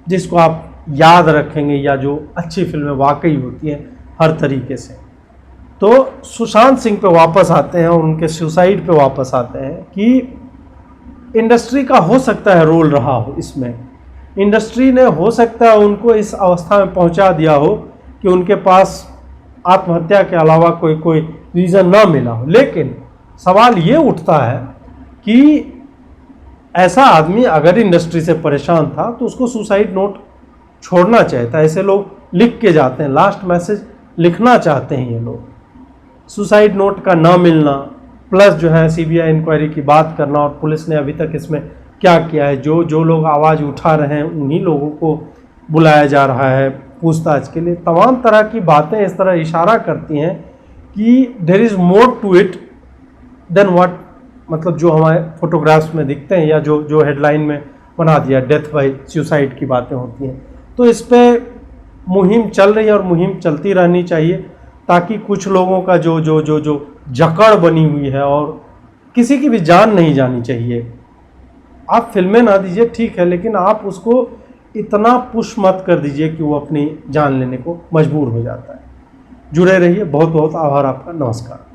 जिसको आप याद रखेंगे, या जो अच्छी फिल्में वाकई होती हैं हर तरीके से। तो सुशांत सिंह पे वापस आते हैं और उनके सुसाइड पे वापस आते हैं कि इंडस्ट्री का हो सकता है रोल रहा हो इसमें, इंडस्ट्री ने हो सकता है उनको इस अवस्था में पहुंचा दिया हो कि उनके पास आत्महत्या के अलावा कोई रीज़न ना मिला हो। लेकिन सवाल ये उठता है कि ऐसा आदमी अगर इंडस्ट्री से परेशान था तो उसको सुसाइड नोट छोड़ना चाहिए था। ऐसे लोग लिख के जाते हैं, लास्ट मैसेज लिखना चाहते हैं ये लोग। सुसाइड नोट का ना मिलना प्लस जो है सीबीआई इंक्वायरी की बात करना, और पुलिस ने अभी तक इसमें क्या किया है, जो लोग आवाज़ उठा रहे हैं उन्हीं लोगों को बुलाया जा रहा है पूछताछ के लिए। तमाम तरह की बातें इस तरह इशारा करती हैं कि there is more to it than what, मतलब जो हमारे फोटोग्राफ्स में दिखते हैं या जो हेडलाइन में बना दिया डेथ बाय सुसाइड की बातें होती हैं। तो इस पर मुहिम चल रही है और मुहिम चलती रहनी चाहिए, ताकि कुछ लोगों का जो जकड़ बनी हुई है, और किसी की भी जान नहीं जानी चाहिए। आप फिल्में ना दीजिए ठीक है, लेकिन आप उसको इतना पुश मत कर दीजिए कि वो अपनी जान लेने को मजबूर हो जाता है। जुड़े रहिए, बहुत बहुत आभार आपका, नमस्कार।